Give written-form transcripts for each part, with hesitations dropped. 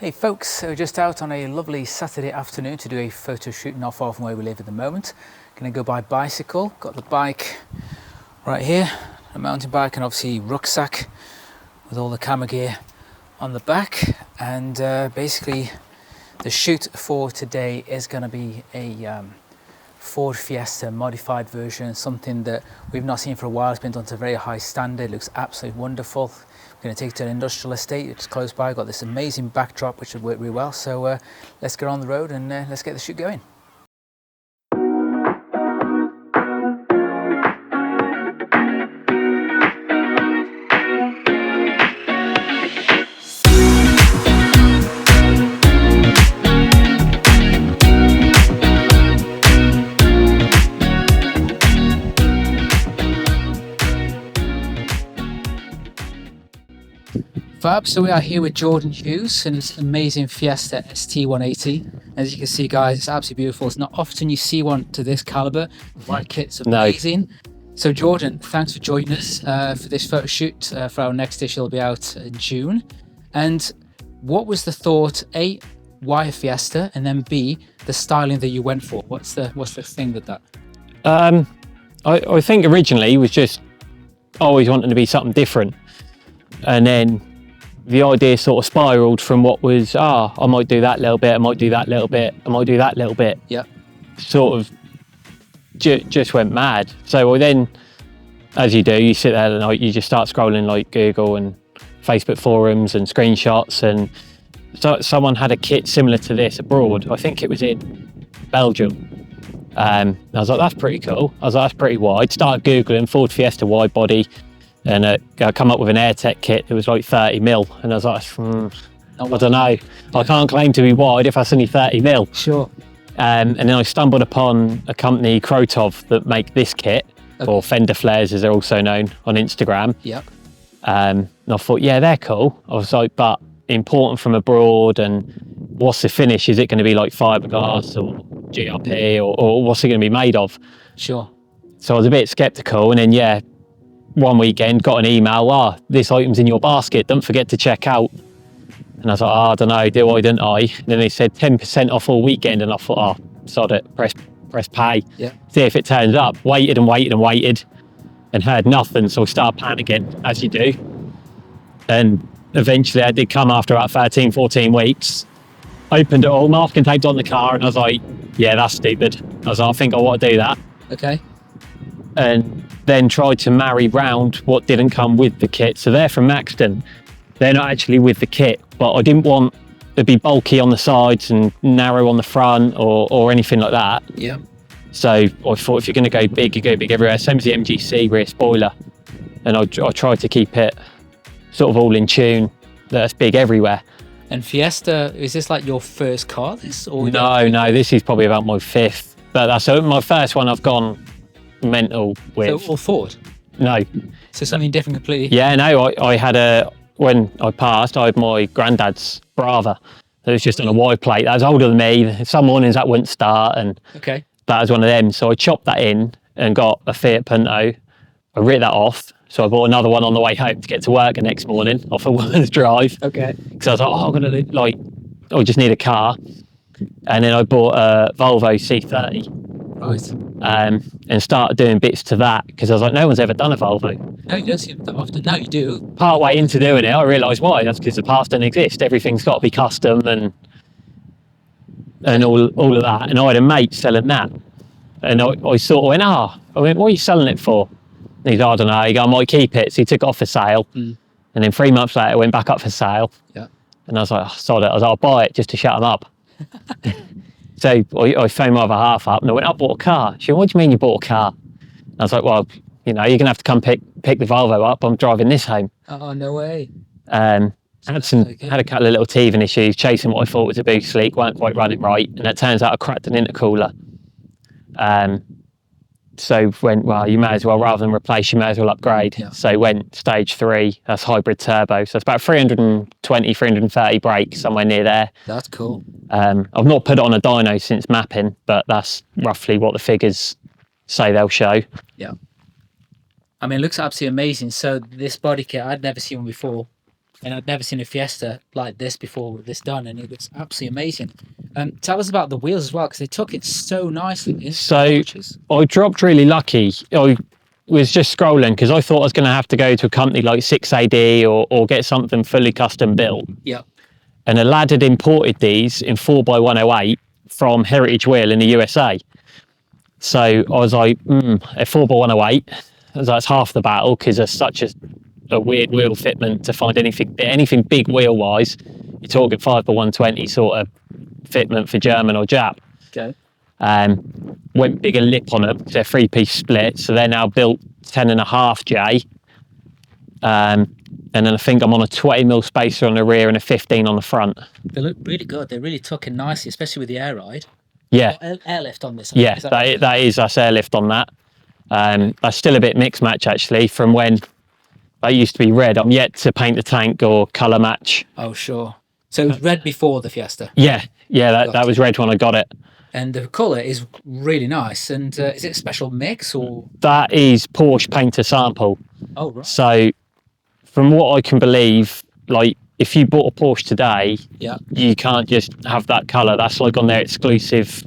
Hey folks, so just out on a lovely Saturday afternoon to do a photo shoot not far from where we live at the moment. Gonna go by bicycle, got the bike right here, a mountain bike and obviously rucksack with all the camera gear on the back. And basically the shoot for today is gonna be a Ford Fiesta modified version, something that we've not seen for a while. It's been done to a very high standard, looks absolutely wonderful. We're going to take it to an industrial estate, it's close by, got this amazing backdrop which should work really well. So let's get on the road and let's get the shoot going. Fab, so we are here with Jordan Hughes and his amazing Fiesta ST 180. As you can see guys, it's absolutely beautiful. It's not often you see one to this caliber. The white kit's amazing. No. So Jordan, thanks for joining us for this photo shoot for our next issue. It'll be out in June. And what was the thought, A, why a Fiesta? And then B, the styling that you went for? What's the thing with that? I think originally it was just always wanting to be something different. And then the idea sort of spiraled from what was, I might do that little bit, I might do that little bit, I might do that little bit. Yeah. Sort of just went mad. So then, as you do, you sit there and you just start scrolling like Google and Facebook forums and screenshots. And so someone had a kit similar to this abroad. I think it was in Belgium. I was like, that's pretty cool. I was like, that's pretty wide. Started Googling Ford Fiesta widebody. And I come up with an AirTech kit that was like 30 mil. And I was like, I don't know. I can't claim to be wide if that's only 30 mil. Sure. And then I stumbled upon a company, Krotov, that make this kit, or fender flares as they're also known on Instagram. Yep. And I thought, yeah, they're cool. I was like, but important from abroad, and what's the finish? Is it going to be like fiberglass or GRP or what's it going to be made of? Sure. So I was a bit skeptical, and then, one weekend got an email, this item's in your basket, don't forget to check out. And I was like, I don't know, do I, don't I? And then they said 10% off all weekend, and I thought, sod it, press pay. Yeah. See if it turns up. Waited and heard nothing, so I started panicking, as you do. And eventually I did come after about 13, 14 weeks, opened it all, masking taped on the car, and I was like, yeah, that's stupid. I was like, I think I want to do that. Okay. And then tried to marry round what didn't come with the kit. So they're from Maxton. They're not actually with the kit, but I didn't want to be bulky on the sides and narrow on the front or anything like that. Yeah. So I thought if you're going to go big, you go big everywhere. Same as the MGC rear spoiler. And I tried to keep it sort of all in tune, that's big everywhere. And Fiesta, is this like your first car? No, this is probably about my fifth. But that's my first one I've gone mental with. So all Ford? No. So something different completely? Yeah, no, I had when I passed, I had my granddad's Brava. It was just on a wide plate. That was older than me. Some mornings that wouldn't start, and that was one of them. So I chopped that in and got a Fiat Punto. I ripped that off. So I bought another one on the way home to get to work the next morning off a woman's drive. Okay. Because I was like, I just need a car. And then I bought a Volvo C30. Right. And started doing bits to that because I was like, no one's ever done a Volvo. No, you don't see them that often. Now you do. Part way into doing it, I realised why. That's because the parts don't exist. Everything's got to be custom and all of that. And I had a mate selling that, and I sort of went, what are you selling it for? And he's, I don't know. He goes, I might keep it. So he took it off for sale, and then 3 months later, it went back up for sale. Yeah. And I was like, sod it. I was like, I'll buy it just to shut him up. So I phoned my other half up and I went, I bought a car. She went, what do you mean you bought a car? And I was like, well, you're going to have to come pick the Volvo up. I'm driving this home. Oh, no way. Had a couple of little teething issues, chasing what I thought was a boost leak, weren't quite running right. And it turns out I cracked an intercooler. So went, well, you may as well, rather than replace, you may as well upgrade. Yeah. So went stage 3, that's hybrid turbo. So it's about 320, 330 brakes, somewhere near there. That's cool. I've not put it on a dyno since mapping, but that's roughly what the figures say they'll show. Yeah. I mean, it looks absolutely amazing. So this body kit, I'd never seen one before. and I'd never seen a Fiesta like this before with this done, and it looks absolutely amazing. Tell us about the wheels as well, because they took it so nicely. So I dropped really lucky. I was just scrolling because I thought I was going to have to go to a company like 6AD or get something fully custom built. Yeah. And a lad had imported these in 4x108 from Heritage Wheel in the USA. So I was like, a 4x108, that's half the battle, because there's such a weird wheel fitment to find anything big wheel wise. You're talking 5x120 sort of fitment for German or Jap. Okay. Went bigger lip on them. They're 3-piece split, so they're now built 10.5J. And then I think I'm on a 20mm spacer on the rear and a 15 on the front. They look really good. They really tuck in nicely, especially with the air ride. Yeah. Airlift on this. Yeah, that's airlift on that. That's still a bit mixed match actually from when that used to be red. I'm yet to paint the tank or colour match. Oh, sure. So it was red before the Fiesta? Yeah, that was red when I got it. And the colour is really nice. And is it a special mix or? That is Porsche painter sample. Oh, right. So from what I can believe, like if you bought a Porsche today, you can't just have that colour. That's like on their exclusive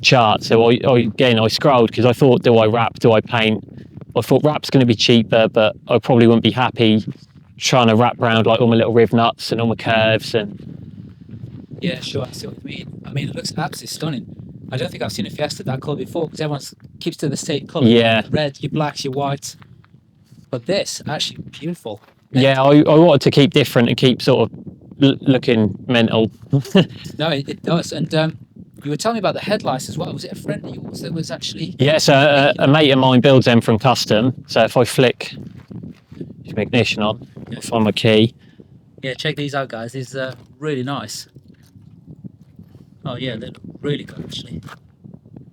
chart. So I scrolled because I thought, do I wrap, do I paint? I thought wrap's going to be cheaper, but I probably wouldn't be happy trying to wrap around like all my little riv nuts and all my curves. And yeah, sure, I see what you mean. I mean, it looks absolutely stunning. I don't think I've seen a Fiesta that colour before, because everyone keeps to the same colour. Yeah. Your red, your blacks, your whites. But this, actually beautiful. Yeah, I wanted to keep different and keep sort of looking mental. No, it does. And you were telling me about the headlights as well. Was it a friend of yours that was actually? Yeah, so a mate of mine builds them from custom. So if I flick my ignition on, I'll find my key. Yeah, check these out, guys. These are really nice. Oh yeah, they look really good actually.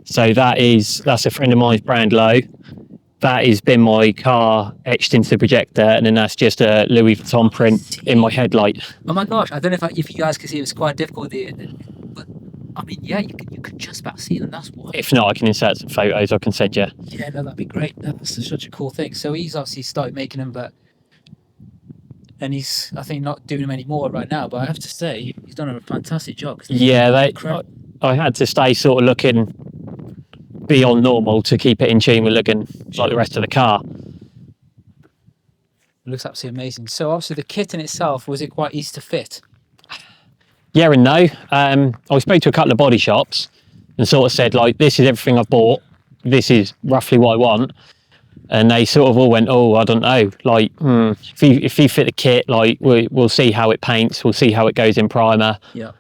So that's a friend of mine's brand low. That has been my car etched into the projector, and then that's just a Louis Vuitton print in my headlight. Oh my gosh, I don't know if you guys can see, it was quite difficult with it, but I mean, yeah, you could just about see them, that's what. If not, I can insert some photos I can send you. Yeah, no, that'd be great. That's such a cool thing. So he's obviously started making them, and he's, I think, not doing them anymore right now, but I have to say, he's done a fantastic job. Yeah, I had to stay sort of looking beyond normal to keep it in tune with looking like the rest of the car. It looks absolutely amazing. So obviously the kit in itself, was it quite easy to fit? Yeah and no. I spoke to a couple of body shops and sort of said, like, this is everything I've bought, this is roughly what I want, and they sort of all went, oh, I don't know, like, if you fit the kit, like, we'll see how it paints, we'll see how it goes in primer. Yeah.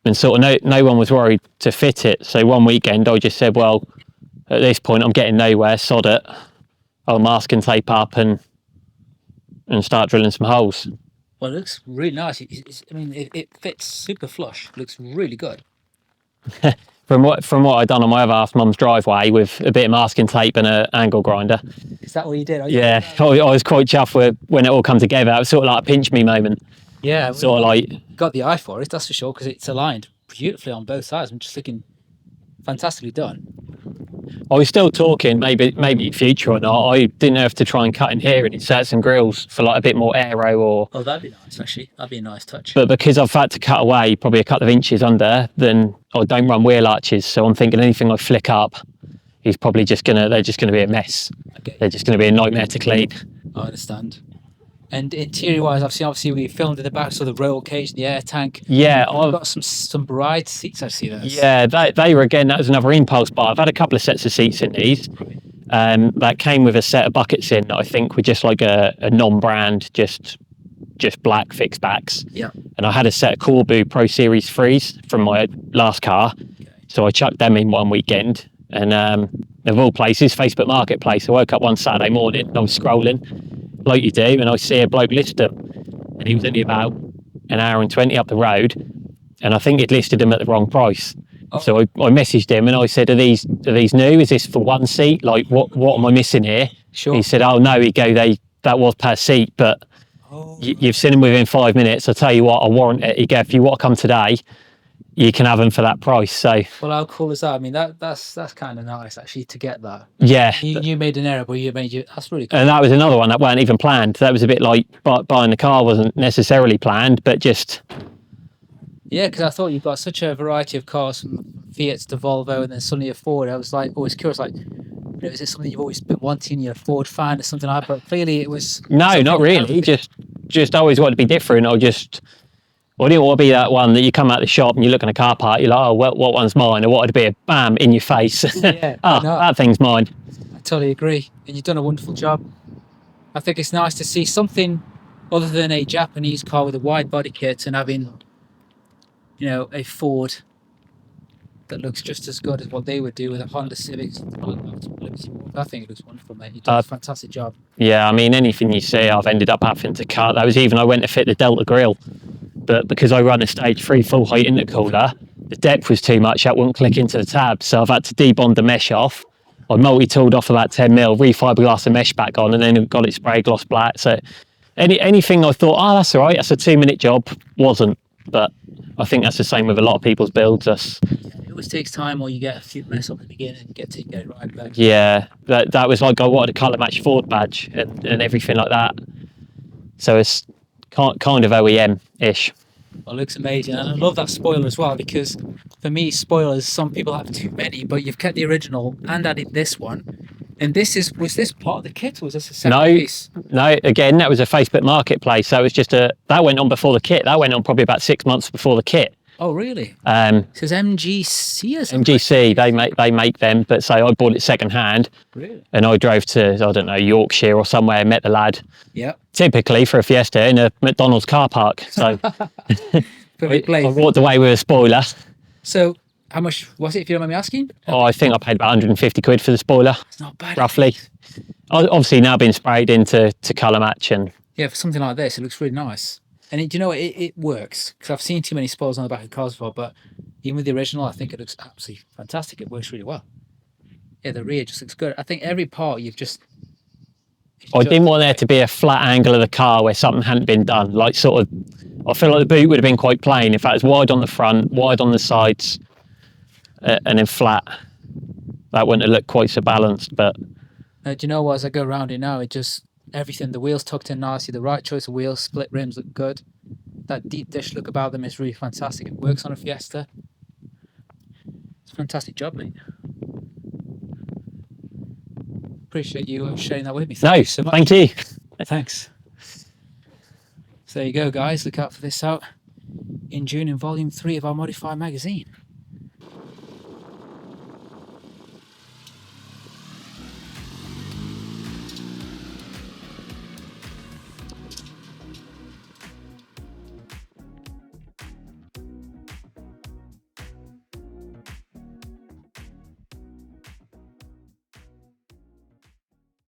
And sort of no one was worried to fit it. So one weekend I just said, well, at this point I'm getting nowhere, sod it, I'll mask and tape up and start drilling some holes. Well, it looks really nice. I mean, it fits super flush. It looks really good. From what I'd done on my other half mum's driveway with a bit of masking tape and an angle grinder. Is that what you did? Yeah, I was quite chuffed with when it all come together. It was sort of like a pinch me moment. Yeah, sort of like got the eye for it, that's for sure, because it's aligned beautifully on both sides. I'm just looking fantastically done. I was still talking maybe future or not. I didn't have to try and cut in here and insert some grills for like a bit more aero or. Oh, that'd be nice actually. That'd be a nice touch. But because I've had to cut away probably a couple of inches under, then I don't run wheel arches. So I'm thinking anything I flick up is probably they're just gonna be a mess. Okay. They're just gonna be a nightmare to clean. I understand. And interior-wise, obviously we filmed in the back, so the roll cage, the air tank. Yeah, I've got some bride seats. I see those. Yeah, they were, again, that was another impulse buy. I've had a couple of sets of seats in these. That came with a set of buckets in that I think were just like a non-brand, just black fixed backs. Yeah. And I had a set of Corbu Pro Series 3s from my last car, so I chucked them in one weekend. And of all places, Facebook Marketplace. I woke up one Saturday morning and I was scrolling, like you do, and I see a bloke list them, and he was only about an hour and 20 up the road, and I think he'd listed them at the wrong price. Oh. So I messaged him and I said, are these new? Is this for one seat? Like, what am I missing here? Sure. He said, oh no, that was per seat, but you've seen them within 5 minutes. I'll tell you what, I'll warrant it. He go, if you want to come today, you can have them for that price. So Well, how cool is that? I mean, that's kind of nice actually to get that. yeah, You made an error, but that's really cool. and that was another one that weren't even planned. That was a bit like buying the car wasn't necessarily planned, but just Yeah, because I thought you've got such a variety of cars from Fiats to Volvo and then suddenly a Ford. I was like always curious, like, is it something you've always been wanting? You're a Ford fan or something like that? But clearly it was. no, not really. Just always wanted to be different, or I didn't want to be that one that you come out the shop and you look in a car park, you're like, oh, what one's mine? I wanted to be a bam in your face. Yeah, that thing's mine. I totally agree, and you've done a wonderful job. I think it's nice to see something other than a Japanese car with a wide body kit and having, a Ford that looks just as good as what they would do with a Honda Civic. I think it looks wonderful, mate. You've done a fantastic job. Yeah, I mean, anything you see, I've ended up having to cut. That was even, I went to fit the Delta grille, but because I run a stage 3 full height intercooler, the depth was too much, that wouldn't click into the tab. So I've had to debond the mesh off. I multi-tooled off about 10 mil, refiberglass the mesh back on, and then got it spray gloss black. So anything I thought, oh, that's all right, that's a 2-minute job, wasn't. But I think that's the same with a lot of people's builds. It always takes time, or you get a few mess up at the beginning and get it right back. Yeah, that was like I wanted a colour match Ford badge and everything like that. So it's kind of OEM-ish. Well, it looks amazing, and I love that spoiler as well, because for me, spoilers, some people have too many, but you've kept the original and added this one. And was this part of the kit, or was this a separate piece? No, again, that was a Facebook Marketplace. So it was that went on before the kit. That went on probably about 6 months before the kit. Oh, really? It says MGC or something? MGC, they make them, but say I bought it second hand. Really? And I drove to, I don't know, Yorkshire or somewhere, met the lad. Yeah. Typically for a Fiesta in a McDonald's car park. So I walked away with a spoiler. So how much was it, if you don't mind me asking? Oh, I think I paid about 150 quid for the spoiler. It's not bad. Roughly. Obviously now being sprayed into colour match. And yeah, for something like this, it looks really nice. And it works, because I've seen too many spoilers on the back of cars before, but even with the original, I think it looks absolutely fantastic. It works really well. Yeah, the rear just looks good. I think every part I didn't want there to be a flat angle of the car where something hadn't been done. Like I feel like the boot would have been quite plain if that was wide on the front, wide on the sides, and then flat. That wouldn't have looked quite so balanced. But do you know what? As I go around it now, everything, the wheels tucked in nicely, the right choice of wheels, split rims look good. That deep dish look about them is really fantastic. It works on a Fiesta. It's a fantastic job, mate. Appreciate you sharing that with me. Thank you so much. Thank you. Thanks. So there you go, guys. Look out for this out in June in volume 3 of our Modified magazine.